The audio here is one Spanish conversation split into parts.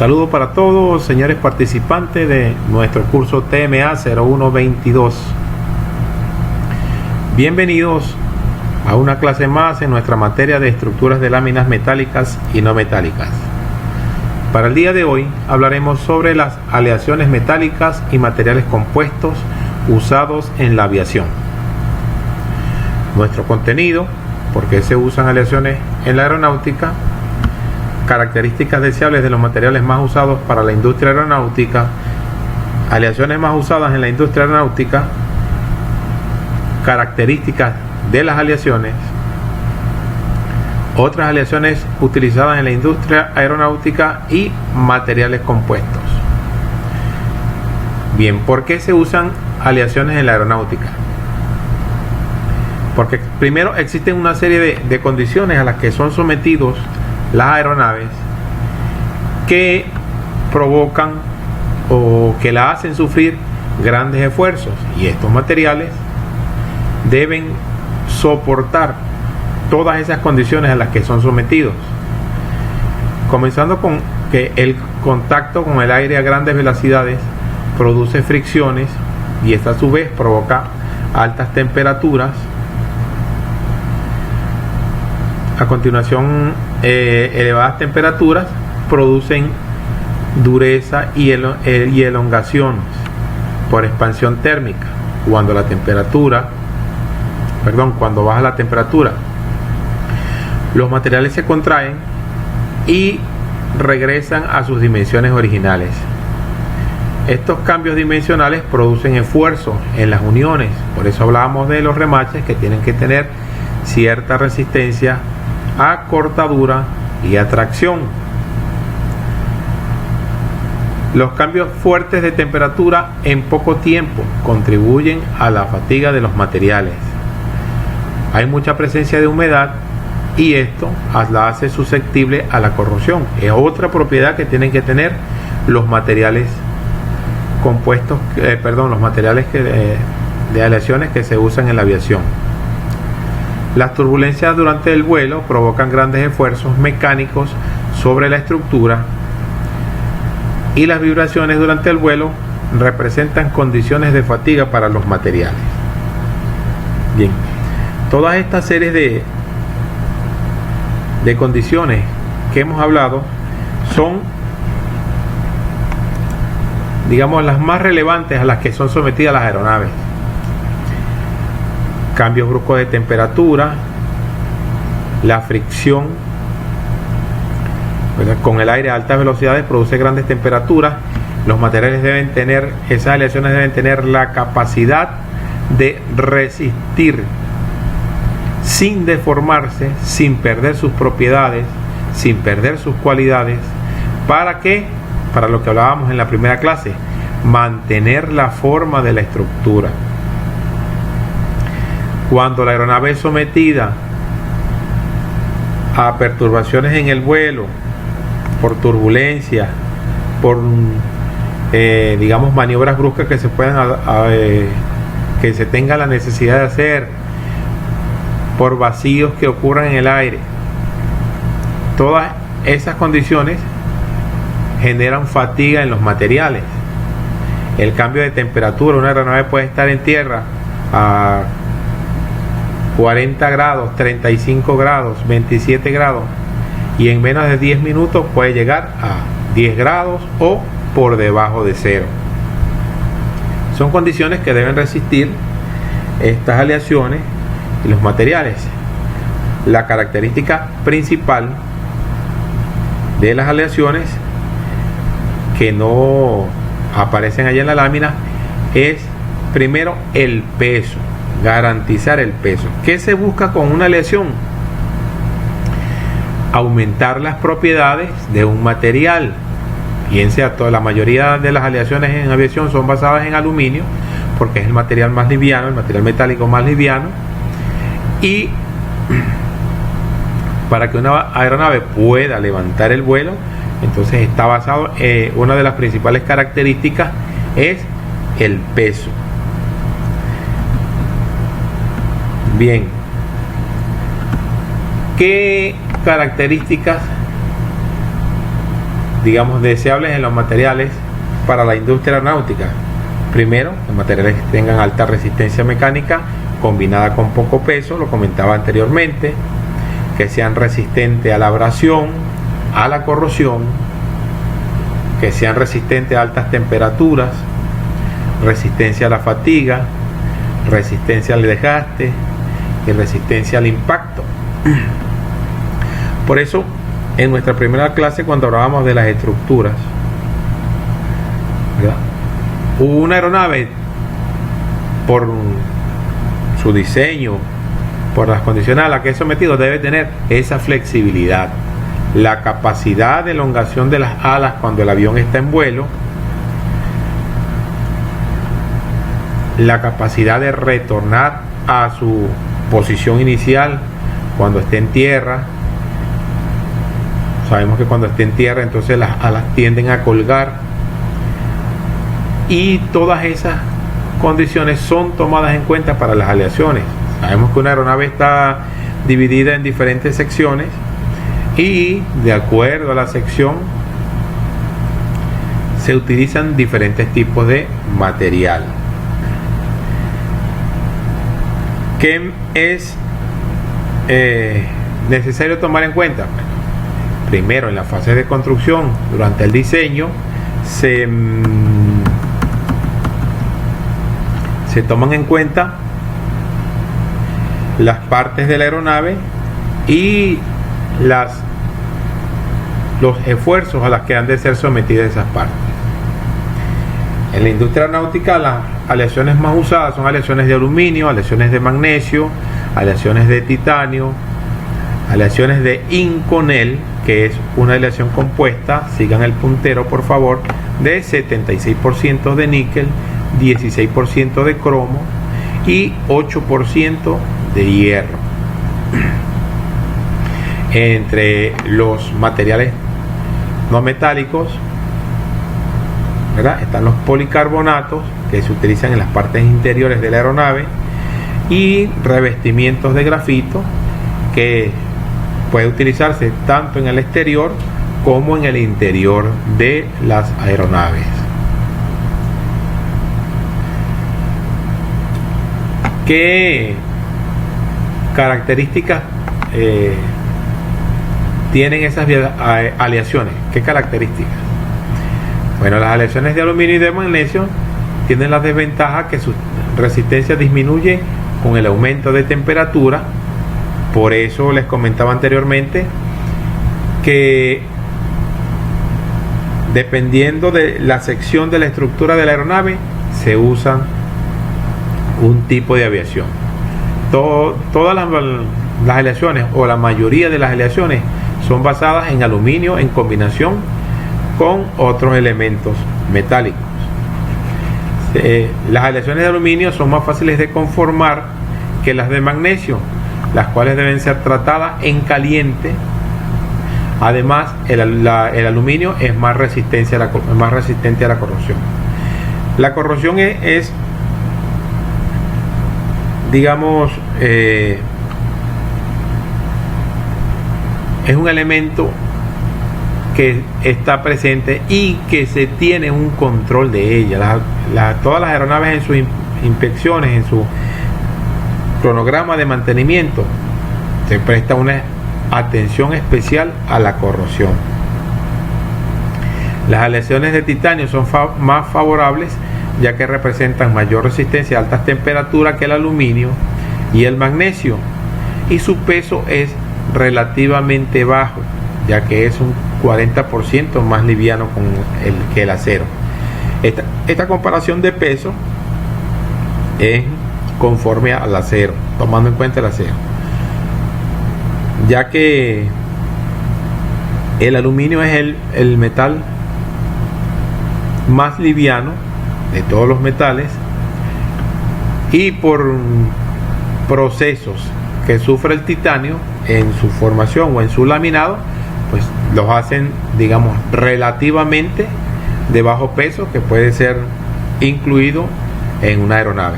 Saludos para todos, señores participantes de nuestro curso TMA 0122. Bienvenidos a una clase más en nuestra materia de estructuras de láminas metálicas y no metálicas. Para el día de hoy hablaremos sobre las aleaciones metálicas y materiales compuestos usados en la aviación. Nuestro contenido: por qué se usan aleaciones en la aeronáutica, características deseables de los materiales más usados para la industria aeronáutica, aleaciones más usadas en la industria aeronáutica, características de las aleaciones, otras aleaciones utilizadas en la industria aeronáutica y materiales compuestos. Bien, ¿por qué se usan aleaciones en la aeronáutica? Porque primero existen una serie de condiciones a las que son sometidos las aeronaves que provocan o que la hacen sufrir grandes esfuerzos, y estos materiales deben soportar todas esas condiciones a las que son sometidos, comenzando con que el contacto con el aire a grandes velocidades produce fricciones, y esta a su vez provoca altas temperaturas. A continuación, elevadas temperaturas producen dureza y elongaciones por expansión térmica. Cuando baja la temperatura, los materiales se contraen y regresan a sus dimensiones originales. Estos cambios dimensionales producen esfuerzo en las uniones, por eso hablábamos de los remaches, que tienen que tener cierta resistencia a cortadura y a tracción. Los cambios fuertes de temperatura en poco tiempo contribuyen a la fatiga de los materiales. Hay mucha presencia de humedad y esto la hace susceptible a la corrosión. Es otra propiedad que tienen que tener los materiales compuestos, los materiales de aleaciones que se usan en la aviación. Las turbulencias durante el vuelo provocan grandes esfuerzos mecánicos sobre la estructura, y las vibraciones durante el vuelo representan condiciones de fatiga para los materiales. Bien, todas estas series de condiciones que hemos hablado son, digamos, las más relevantes a las que son sometidas las aeronaves. Cambios bruscos de temperatura, la fricción con el aire a altas velocidades produce grandes temperaturas. Los materiales esas aleaciones deben tener la capacidad de resistir sin deformarse, sin perder sus propiedades, sin perder sus cualidades. ¿Para qué? Para lo que hablábamos en la primera clase: mantener la forma de la estructura. Cuando la aeronave es sometida a perturbaciones en el vuelo, por turbulencia, por maniobras bruscas que se puedan que se tenga la necesidad de hacer, por vacíos que ocurran en el aire, todas esas condiciones generan fatiga en los materiales. El cambio de temperatura: una aeronave puede estar en tierra a 40 grados, 35 grados, 27 grados, y en menos de 10 minutos puede llegar a 10 grados o por debajo de cero. Son condiciones que deben resistir estas aleaciones y los materiales. La característica principal de las aleaciones, que no aparecen allá en la lámina, es primero el peso. Garantizar el peso. ¿Qué se busca con una aleación? Aumentar las propiedades de un material. Piense, la mayoría de las aleaciones en aviación son basadas en aluminio, porque es el material más liviano, el material metálico más liviano, y para que una aeronave pueda levantar el vuelo, entonces está basado, una de las principales características es el peso. Bien, ¿qué características digamos, deseables en los materiales para la industria aeronáutica. Primero, los materiales que tengan alta resistencia mecánica combinada con poco peso, lo comentaba anteriormente, que sean resistentes a la abrasión, a la corrosión, que sean resistentes a altas temperaturas, resistencia a la fatiga, resistencia al desgaste y resistencia al impacto. Por eso, en nuestra primera clase, cuando hablábamos de las estructuras, ¿verdad?, una aeronave, por su diseño, por las condiciones a las que es sometido, debe tener esa flexibilidad, la capacidad de elongación de las alas cuando el avión está en vuelo, la capacidad de retornar a su posición inicial cuando esté en tierra. Sabemos que cuando esté en tierra, entonces las alas tienden a colgar, y todas esas condiciones son tomadas en cuenta para las aleaciones. Sabemos que una aeronave está dividida en diferentes secciones y de acuerdo a la sección se utilizan diferentes tipos de material. ¿Qué es necesario tomar en cuenta? Primero, en la fase de construcción, durante el diseño, se toman en cuenta las partes de la aeronave y los esfuerzos a los que han de ser sometidas esas partes. En la industria aeronáutica, las aleaciones más usadas son aleaciones de aluminio, aleaciones de magnesio, aleaciones de titanio, aleaciones de Inconel, que es una aleación compuesta, sigan el puntero por favor, de 76% de níquel, 16% de cromo y 8% de hierro. Entre los materiales no metálicos, ¿verdad?, están los policarbonatos, que se utilizan en las partes interiores de la aeronave, y revestimientos de grafito, que puede utilizarse tanto en el exterior como en el interior de las aeronaves. ¿Qué características tienen esas aleaciones? ¿Qué características? Bueno, las aleaciones de aluminio y de magnesio tienen la desventaja que su resistencia disminuye con el aumento de temperatura. Por eso les comentaba anteriormente que dependiendo de la sección de la estructura de la aeronave se usan un tipo de aviación. Todas las aleaciones, o la mayoría de las aleaciones, son basadas en aluminio en combinación con otros elementos metálicos. Las aleaciones de aluminio son más fáciles de conformar que las de magnesio, las cuales deben ser tratadas en caliente. Además, el aluminio es más resistente a la corrosión. La corrosión es digamos, es un elemento que está presente y que se tiene un control de ella. Todas las aeronaves en sus inspecciones, en su cronograma de mantenimiento, se presta una atención especial a la corrosión. Las aleaciones de titanio son más favorables, ya que representan mayor resistencia a altas temperaturas que el aluminio y el magnesio, y su peso es relativamente bajo, ya que es un 40% más liviano que el acero. Esta comparación de peso es conforme al acero, tomando en cuenta el acero, ya que el aluminio es el metal más liviano de todos los metales, y por procesos que sufre el titanio en su formación o en su laminado, pues los hacen, digamos, relativamente de bajo peso, que puede ser incluido en una aeronave.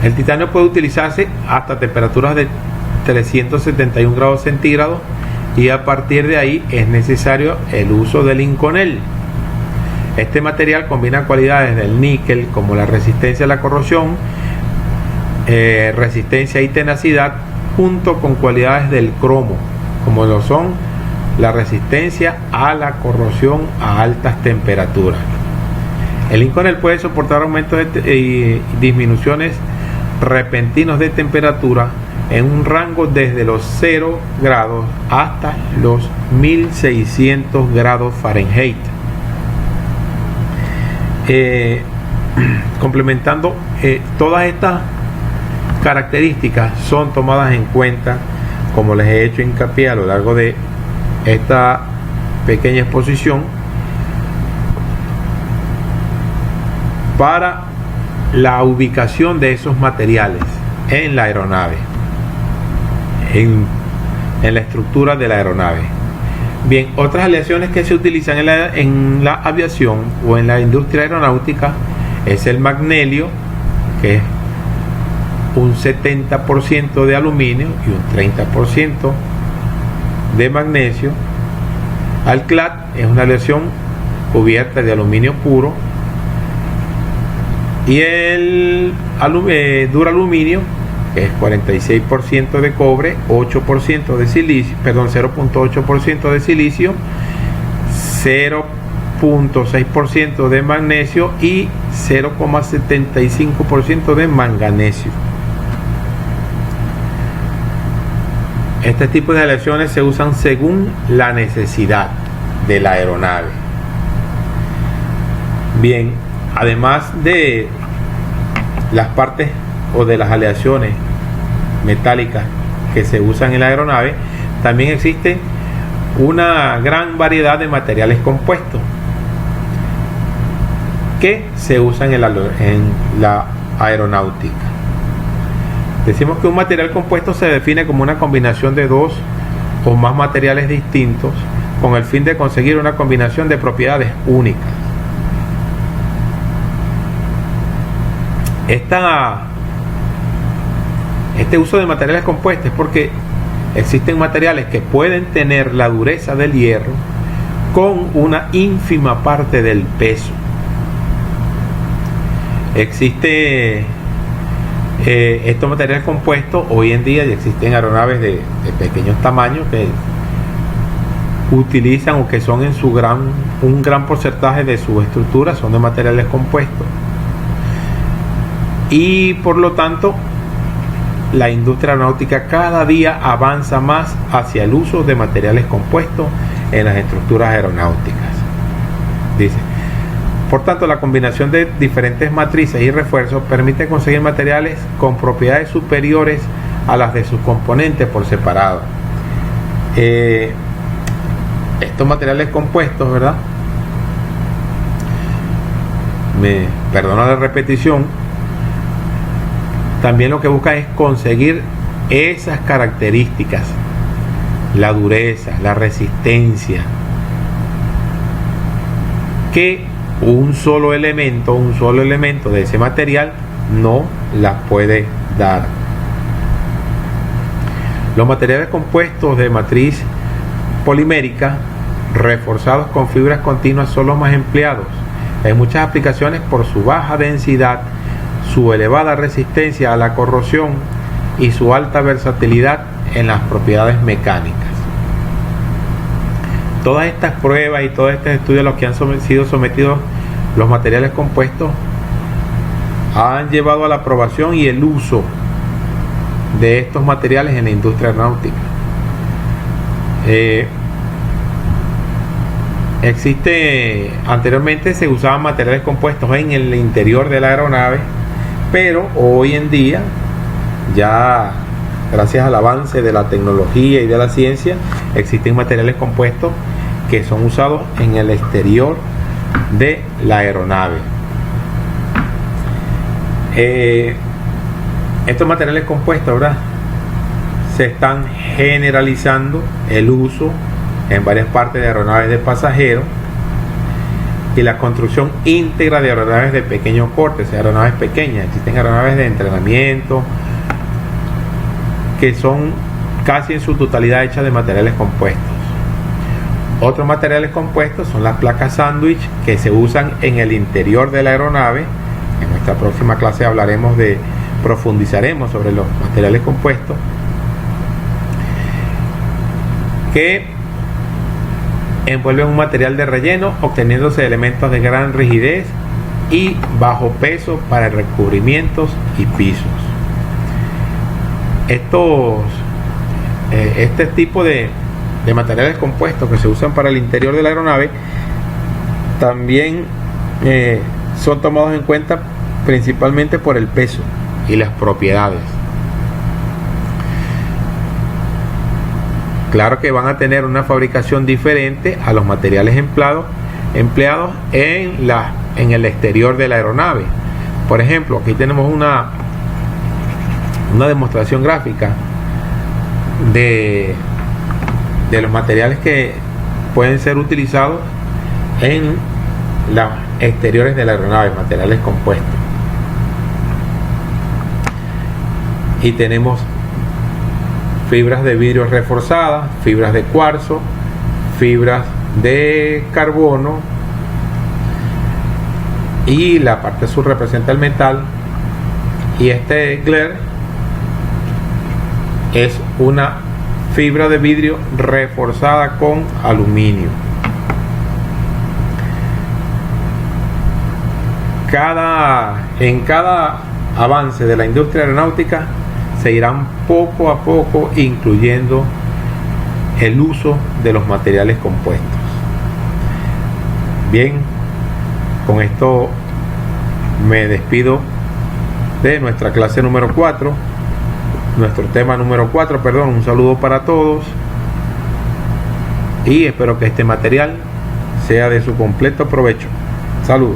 El titanio puede utilizarse hasta temperaturas de 371 grados centígrados y a partir de ahí es necesario el uso del Inconel. Este material combina cualidades del níquel como la resistencia a la corrosión, resistencia y tenacidad, junto con cualidades del cromo como lo son la resistencia a la corrosión a altas temperaturas. El Inconel puede soportar aumentos y disminuciones repentinos de temperatura en un rango desde los 0 grados hasta los 1600 grados Fahrenheit. Complementando, todas estas características son tomadas en cuenta, como les he hecho hincapié a lo largo de esta pequeña exposición, para la ubicación de esos materiales en la aeronave, en la estructura de la aeronave. Bien, otras aleaciones que se utilizan en la aviación o en la industria aeronáutica es el magnelio, que es un 70% de aluminio y un 30% de magnesio. Alclad es una aleación cubierta de aluminio puro, y el duraluminio, que es 46% de cobre, 8% de silicio, 0.8% de silicio, 0.6% de magnesio y 0.75% de manganesio. Este tipo de aleaciones se usan según la necesidad de la aeronave. Bien, además de las partes o de las aleaciones metálicas que se usan en la aeronave, también existe una gran variedad de materiales compuestos que se usan en la aeronáutica. Decimos que un material compuesto se define como una combinación de dos o más materiales distintos con el fin de conseguir una combinación de propiedades únicas. Este uso de materiales compuestos es porque existen materiales que pueden tener la dureza del hierro con una ínfima parte del peso. Existe estos materiales compuestos hoy en día, y existen aeronaves de pequeños tamaños que utilizan o que son en un gran porcentaje de su estructura son de materiales compuestos, y por lo tanto la industria aeronáutica cada día avanza más hacia el uso de materiales compuestos en las estructuras aeronáuticas. Dice: por tanto, la combinación de diferentes matrices y refuerzos permite conseguir materiales con propiedades superiores a las de sus componentes por separado. Estos materiales compuestos, ¿verdad? Me perdona la repetición. También lo que busca es conseguir esas características: la dureza, la resistencia, que un solo elemento de ese material no las puede dar. Los materiales compuestos de matriz polimérica reforzados con fibras continuas son los más empleados en muchas aplicaciones por su baja densidad, su elevada resistencia a la corrosión y su alta versatilidad en las propiedades mecánicas. Todas estas pruebas y todos estos estudios a los que han sido sometidos los materiales compuestos han llevado a la aprobación y el uso de estos materiales en la industria aeronáutica. Anteriormente se usaban materiales compuestos en el interior de la aeronave, pero hoy en día, ya gracias al avance de la tecnología y de la ciencia, existen materiales compuestos que son usados en el exterior de la aeronave. Estos materiales compuestos, ¿verdad?, se están generalizando el uso en varias partes de aeronaves de pasajeros y la construcción íntegra de aeronaves de pequeño corte, o sea, aeronaves pequeñas. Existen aeronaves de entrenamiento que son casi en su totalidad hechas de materiales compuestos. Otros materiales compuestos son las placas sándwich que se usan en el interior de la aeronave. En nuestra próxima clase profundizaremos sobre los materiales compuestos, que envuelven un material de relleno obteniéndose elementos de gran rigidez y bajo peso para recubrimientos y pisos. Este tipo de materiales compuestos que se usan para el interior de la aeronave también son tomados en cuenta principalmente por el peso y las propiedades. Claro que van a tener una fabricación diferente a los materiales empleados en el exterior de la aeronave. Por ejemplo, aquí tenemos una demostración gráfica de los materiales que pueden ser utilizados en los exteriores de la aeronave, materiales compuestos. Y tenemos fibras de vidrio reforzadas, fibras de cuarzo, fibras de carbono, y la parte azul representa el metal, y este glare es una fibra de vidrio reforzada con aluminio. En cada avance de la industria aeronáutica se irán poco a poco incluyendo el uso de los materiales compuestos. Bien, con esto me despido de nuestra clase número 4, nuestro tema número 4, perdón. Un saludo para todos y espero que este material sea de su completo provecho. Saludos.